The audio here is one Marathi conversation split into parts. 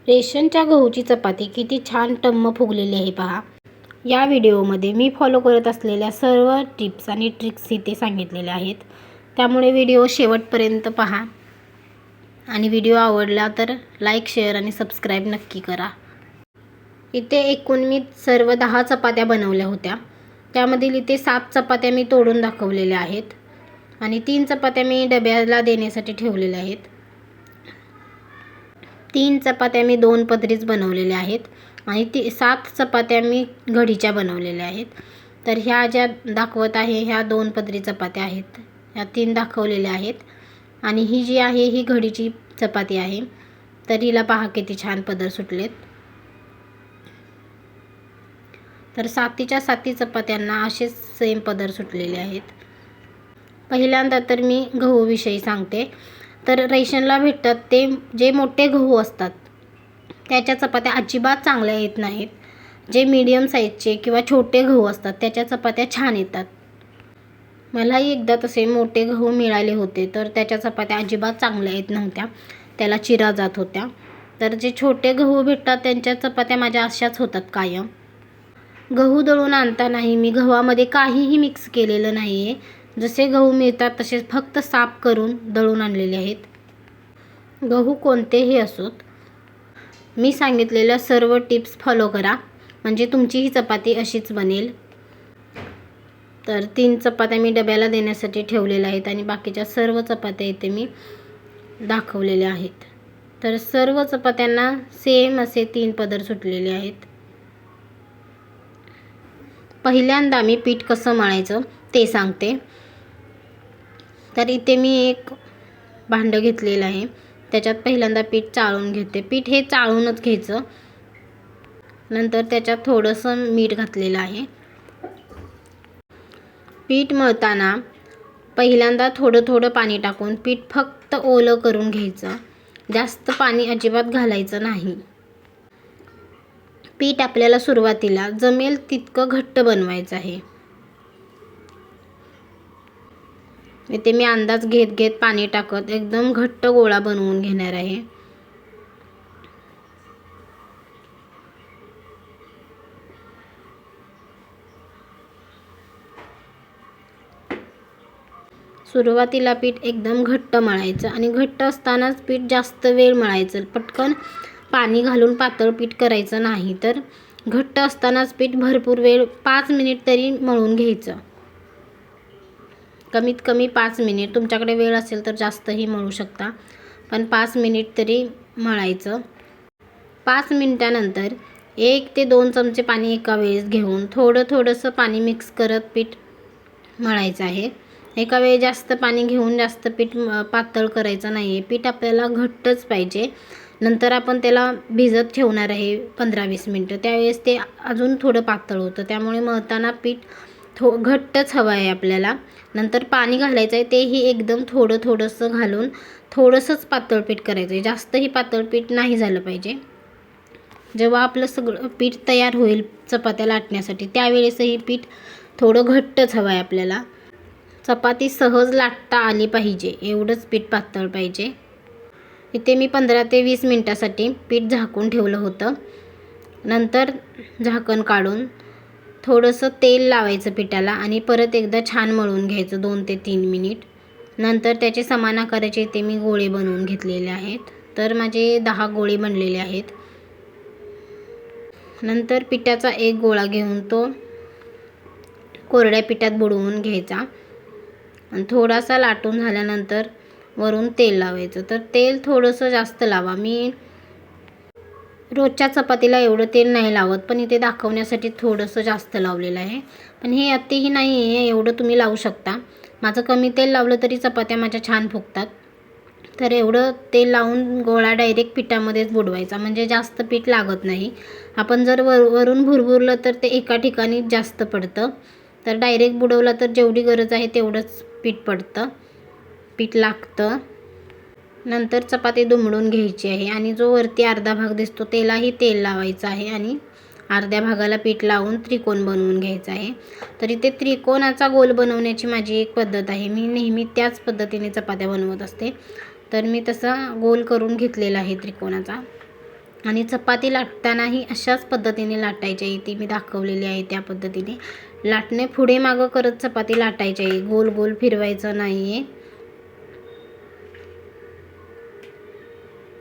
रेशनच्या गहूची चपाती किती छान टम्म फुगलेली आहे पहा. या व्हिडिओमध्ये मी फॉलो करत असलेल्या सर्व टिप्स आणि ट्रिक्स इथे सांगितलेल्या आहेत. त्यामुळे व्हिडिओ शेवटपर्यंत पहा आणि व्हिडिओ आवडला तर लाईक, शेअर आणि सबस्क्राईब नक्की करा. इथे एकूण मी सर्व 10 चपात्या बनवल्या होत्या. त्यामधील इथे 7 चपात्या मी तोडून दाखवलेल्या आहेत आणि 3 चपात्या मी डब्याला देण्यासाठी ठेवलेल्या आहेत. 3 चपात्या मी 2 पदरीच बनवलेल्या आहेत आणि 7 चपात्या मी घडीच्या बनवलेल्या आहेत. तर ह्या ज्या दाखवत आहे ह्या 2 पदरी चपात्या आहेत. ह्या 3 दाखवलेल्या आहेत आणि ही जी आहे ही घडीची चपाती आहे. तर हिला पहा किती छान पदर सुटलेत. तर 7च्या 7 चपात्यांना असेच सेम पदर सुटलेले आहेत. पहिल्यांदा तर मी गहूविषयी सांगते. तर रेशनला भेटतात ते जे मोठे गहू असतात त्याच्या चपात्या अजिबात चांगल्या येत नाहीत. जे मीडियम साईजचे किंवा छोटे गहू असतात त्याच्या चपात्या छान येतात. मलाही एकदा तसे मोठे गहू मिळाले होते तर त्याच्या चपात्या अजिबात चांगल्या येत नव्हत्या, त्याला चिरा जात होत्या. तर जे छोटे गहू भेटतात त्यांच्या चपात्या माझ्या अशाच होतात कायम. गहू दळून आणतानाही मी गव्हामध्ये काहीही मिक्स केलेलं नाही आहे. जसे गहू मिळतात तसेच फक्त साफ करून दळून आणलेले आहेत. गहू कोणतेही असोत, मी सांगितलेल्या सर्व टिप्स फॉलो करा म्हणजे तुमची ही चपाती अशीच बनेल. तर 3 चपात्या मी डब्याला देण्यासाठी ठेवलेल्या आहेत आणि बाकीच्या सर्व चपात्या इथे मी दाखवलेल्या आहेत. तर सर्व चपात्यांना सेम असे 3 पदर सुटलेले आहेत. पहिल्यांदा मी पीठ कसं मळायचं ते सांगते. तर इथे मी एक भांडं घेतलेलं आहे. त्याच्यात पहिल्यांदा पीठ चाळून घेते. पीठ हे चाळूनच घ्यायचं. नंतर त्याच्यात थोडंसं मीठ घातलेलं आहे. पीठ मळताना पहिल्यांदा थोडं थोडं पाणी टाकून पीठ फक्त ओलं करून घ्यायचं. जास्त पाणी अजिबात घालायचं नाही. पीठ आपल्याला सुरुवातीला जमेल तितकं घट्ट बनवायचं आहे. इथे मी अंदाज घेत घेत पाणी टाकत एकदम घट्ट गोळा बनवून घेणार आहे. सुरुवातीला पीठ एकदम घट्ट मळायचं आणि घट्ट असतानाच पीठ जास्त वेळ मळायचं. पटकन पाणी घालून पातळ पीठ करायचं नाही. तर घट्ट असतानाच पीठ भरपूर वेळ 5 मिनिट तरी मळून घ्यायचं. कमीत कमी 5 मिनिट. तुमच्याकडे वेळ असेल तर जास्तही मळू शकता, पण 5 मिनिट तरी मळायचं. 5 मिनिटानंतर 1 ते 2 चमचे पाणी एका वेळेस घेऊन थोडंसं पाणी मिक्स करत पीठ मळायचं आहे. एका वेळी जास्त पाणी घेऊन जास्त पीठ पातळ करायचं नाही आहे. पीठ आपल्याला घट्टच पाहिजे. नंतर आपण त्याला भिजत ठेवणार आहे 15-20 मिनटं. त्यावेळेस ते अजून थोडं पातळ होतं. त्यामुळे मळताना पीठ घट्टच हवं आहे आपल्याला. नंतर पाणी घालायचं आहे, तेही एकदम थोडंसं घालून थोडंसंच पातळ पीठ करायचं आहे. जास्तही पातळ पीठ नाही झालं पाहिजे. जेव्हा आपलं सगळं पीठ तयार होईल चपात्या लाटण्यासाठी त्यावेळेसही पीठ थोडं घट्टच हवं आहे आपल्याला. चपाती सहज लाटता आली पाहिजे एवढंच पीठ पातळ पाहिजे. इथे मी 15 ते 20 मिनटासाठी पीठ झाकून ठेवलं होतं. नंतर झाकण काढून थोडंसं तेल लावायचं पिठाला आणि परत एकदा छान मळून घ्यायचं 2 ते 3 मिनिट. नंतर त्याचे समान आकाराचे इथे मी गोळे बनवून घेतलेले आहेत. तर माझे 10 गोळे बनलेले आहेत. नंतर पिठाचा एक गोळा घेऊन तो कोरड्या पिठात बुडवून घ्यायचा आणि थोडासा लाटून झाल्यानंतर वरून तेल लावायचं. तर तेल थोडंसं जास्त लावा. मी रोजच्या चपातीला एवढं तेल नाही लावत, पण इथे दाखवण्यासाठी थोडंसं जास्त लावलेलं आहे. पण हे अतिही नाही आहे, एवढं तुम्ही लावू शकता. माझं कमी तेल लावलं तरी चपात्या माझ्या छान फुगतात. तर एवढं तेल लावून गोळा डायरेक्ट पिठामध्येच बुडवायचा म्हणजे जास्त पीठ लागत नाही. आपण जर वरून भुरभुरलं तर ते एका ठिकाणी जास्त पडतं. तर डायरेक्ट बुडवला तर जेवढी गरज आहे तेवढंच पीठ लागतं. नंतर चपाती दुमडून घ्यायची आहे आणि जो वरती अर्धा भाग दिसतो त्यालाही तेल लावायचं आहे आणि अर्ध्या भागाला पीठ लावून त्रिकोण बनवून घ्यायचा आहे. तर इथे त्रिकोणाचा गोल बनवण्याची माझी एक पद्धत आहे. मी नेहमी त्याच पद्धतीने चपात्या बनवत असते. तर मी तसा गोल करून घेतलेला आहे त्रिकोणाचा. आणि चपाती लाटतानाही अशाच पद्धतीने लाटायची आहे, ती मी दाखवलेली आहे त्या पद्धतीने. लाटणे पुढे मागं करत चपाती लाटायची आहे, गोल गोल फिरवायचं नाही आहे.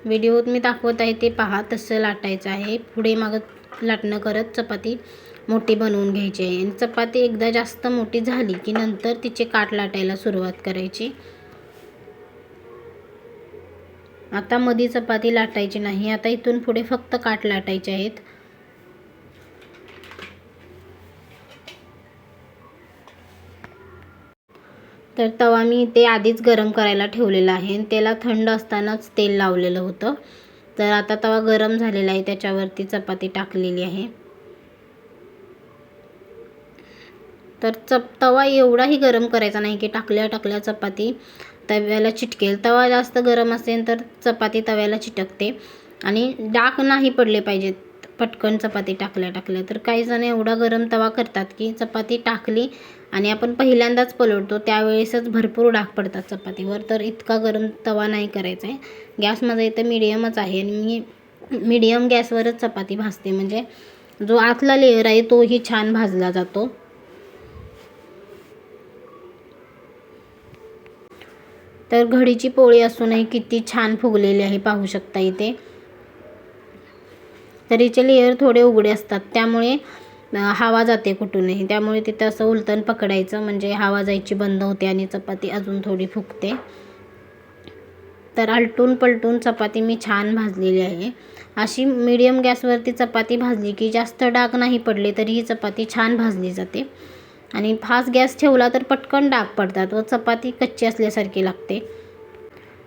व्हिडिओत मी दाखवत आहे ते पहा, तसं लाटायचं आहे. पुढे मागं लाटणं करत चपाती मोठी बनवून घ्यायची आहे. आणि चपाती एकदा जास्त मोठी झाली की नंतर तिचे काठ लाटायला सुरुवात करायची. आता मध्ये चपाती लाटायची नाही, आता इथून पुढे फक्त काठ लाटायचे आहेत. तर तवा मी इथे आधीच गरम करायला ठेवलेला आहे आणि त्याला थंड असतानाच तेल लावलेलं होतं. तर आता तवा गरम झालेला आहे, त्याच्यावरती चपाती टाकलेली आहे. तर तवा एवढाही गरम करायचा नाही की टाकल्या चपाती तव्याला चिटकेल. तवा जास्त गरम असेल तर चपाती तव्याला चिटकते आणि डाग नाही पडले पाहिजेत पटकन चपाती टाकल्या. तर काही जण एवढा गरम तवा करतात की चपाती टाकली आणि आपण पहिल्यांदाच पलटतो त्यावेळेसच भरपूर डाग पडतात चपातीवर. तर इतका गरम तवा नाही करायचा आहे. गॅस माझा इथं मीडियमच आहे आणि मी मीडियम गॅसवरच चपाती भाजते, म्हणजे जो आतला लेअर आहे तोही छान भाजला जातो. तर घडीची पोळी असूनही किती छान फुगलेली आहे, पाहू शकता इथे. तर हिचे लेअर थोडे उघडे असतात, त्यामुळे हवा जाते कुठूनही, त्यामुळे तिथं असं उलटून पकडायचं, म्हणजे हवा जायची बंद होते आणि चपाती अजून थोडी फुगते. तर आलटून पलटून चपाती मी छान भाजलेली आहे. अशी मीडियम गॅसवरती चपाती भाजली की जास्त डाग नाही पडले तरी ही चपाती छान भाजली जाते. आणि फास्ट गॅस ठेवला तर पटकन डाग पडतात व चपाती कच्ची असल्यासारखी लागते.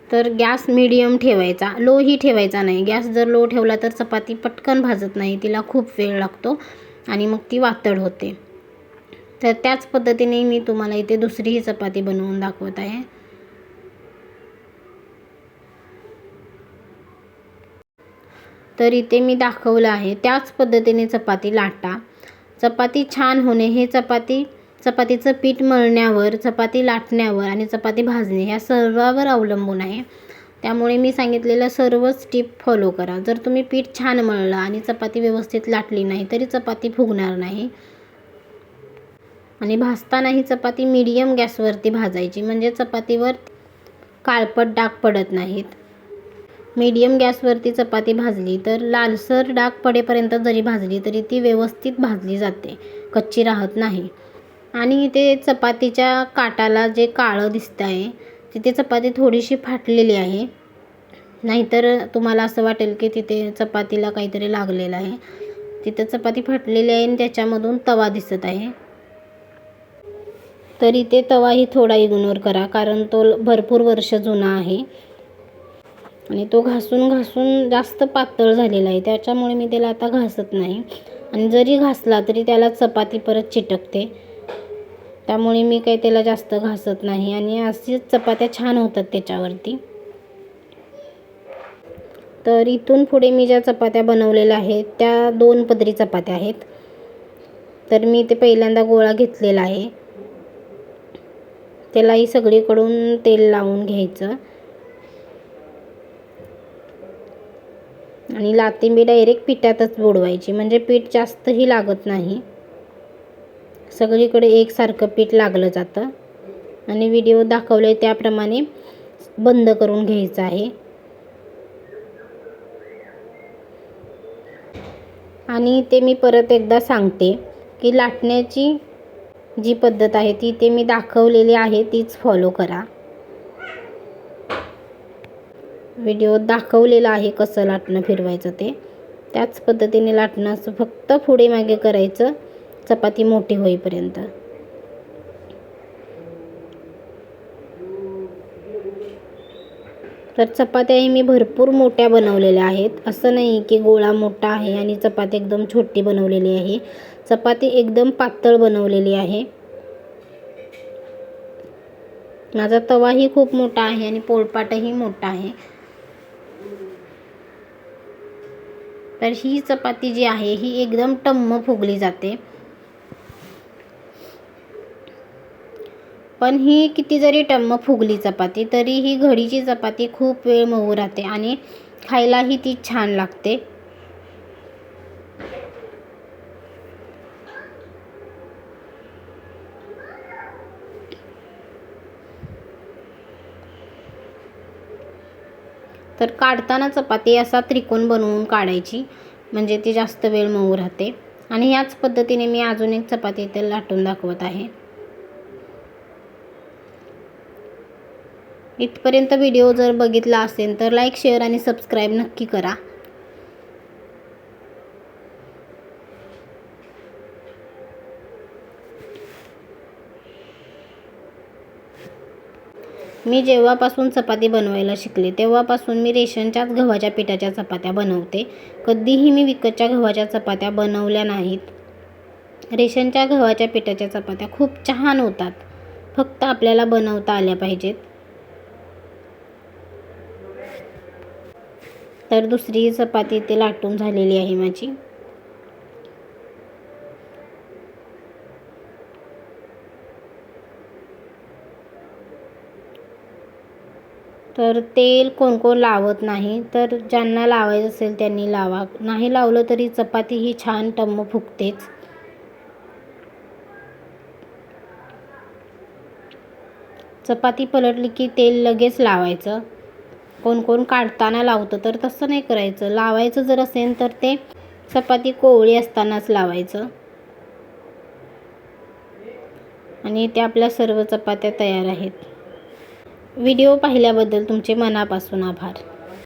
तर गॅस मीडियम ठेवायचा, लोही ठेवायचा नाही. गॅस जर लो ठेवला तर चपाती पटकन भाजत नाही, तिला खूप वेळ लागतो आणि मग ती वातड होते. तर त्याच पद्धतीने मी तुम्हाला इथे दुसरीही चपाती बनवून दाखवत आहे. तर इथे मी दाखवलं आहे त्याच पद्धतीने चपाती लाटा. चपाती छान होणे हे चपातीचं पीठ मळण्यावर, चपाती लाटण्यावर आणि चपाती भाजणे ह्या सर्वावर अवलंबून आहे. त्यामुळे मी सांगितलेल्या सर्व स्टेप फॉलो करा. जर तुम्ही पीठ छान मळलं आणि चपाती व्यवस्थित लाटली नाही तरी चपाती फुगणार नाही. आणि भाजतानाही चपाती मीडियम गॅसवरती भाजायची, म्हणजे चपातीवर काळपट डाग पडत नाहीत. मीडियम गॅसवरती चपाती भाजली तर लालसर डाग पडेपर्यंत जरी भाजली तरी ती व्यवस्थित भाजली जाते, कच्ची राहत नाही. आणि इथे चपातीच्या काठाला जे काळं दिसतं आहे तिथे चपाती थोडीशी फाटलेली आहे, नाहीतर तुम्हाला असं वाटेल की तिथे चपातीला काहीतरी लागलेलं आहे. तिथं चपाती फाटलेली आहे आणि त्याच्यामधून तवा दिसत आहे. तर इथे तवाही थोडा इग्नोर करा, कारण तो भरपूर वर्ष जुना आहे आणि तो घासून जास्त पातळ झालेला आहे, त्याच्यामुळे मी त्याला आता घासत नाही. आणि जरी घासला तरी त्याला चपाती परत चिटकते, त्यामुळे मी काही त्याला जास्त घासत नाही. आणि अशीच चपात्या छान होतात त्याच्यावरती. तर इथून पुढे मी ज्या चपात्या बनवलेल्या आहेत त्या 2 पदरी चपात्या आहेत. तर मी ते पहिल्यांदा गोळा घेतलेला आहे, त्यालाही सगळीकडून तेल लावून घ्यायचं आणि लाथिंबी डायरेक्ट पिठातच बुडवायची, म्हणजे पीठ जास्तही लागत नाही. सगळीकडे एकसारखं पीठ लागलं जातं. आणि व्हिडिओ दाखवले त्याप्रमाणे बंद करून घ्यायचं आहे. आणि ते मी परत एकदा सांगते की लाटण्याची जी पद्धत आहे ती ते मी दाखवलेली आहे तीच फॉलो करा. व्हिडिओ दाखवलेला आहे कसं लाटणं फिरवायचं ते, त्याच पद्धतीने लाटणं असं फक्त पुढे मागे करायचं चपाती मोठी होईपर्यंत. तर चपात्याही मी भरपूर मोठ्या बनवलेल्या आहेत, असं नाही की गोळा मोठा आहे आणि चपाती एकदम छोटी बनवलेली आहे. चपाती एकदम पातळ बनवलेली आहे. माझा तवाही खूप मोठा आहे आणि पोळपाटही मोठा आहे. तर ही चपाती जी आहे ही एकदम टम्म फुगली जाते. पण ही किती जरी टम्म फुगली चपाती तरी ही घडीची चपाती खूप वेळ मऊ राहते आणि खायलाही ती छान लागते. तर काढताना चपाती असा त्रिकोण बनवून काढायची, म्हणजे ती जास्त वेळ मऊ राहते. आणि ह्याच पद्धतीने मी अजून एक चपाती इथे लाटून दाखवत आहे. इथपर्यंत व्हिडिओ जर बघितला असेल तर लाईक, शेअर आणि सबस्क्राईब नक्की करा. मी जेव्हापासून चपाती बनवायला शिकले तेव्हापासून मी रेशनच्याच गव्हाच्या पिठाच्या चपात्या बनवते. कधीही मी विकतच्या गव्हाच्या चपात्या बनवल्या नाहीत. रेशनच्या गव्हाच्या पिठाच्या चपात्या खूप छान होतात, फक्त आपल्याला बनवता आल्या पाहिजेत. तर दुसरी चपाती इथे लाटून झालेली आहे माझी. तर तेल कोण कोण लावत नाही, तर ज्यांना लावायचं असेल त्यांनी लावा. नाही लावलं तरी चपाती ही छान टम्म फुगतेच. चपाती पलटली की तेल लगेच लावायचं. कोण कोण काढताना लावतं, तर तसं नाही करायचं. लावायचं जर असेल तर ते चपाती कोवळी असतानाच लावायचं. आणि इथे आपल्या सर्व चपात्या तयार आहेत. व्हिडिओ पाहिल्याबद्दल तुमचे मनापासून आभार.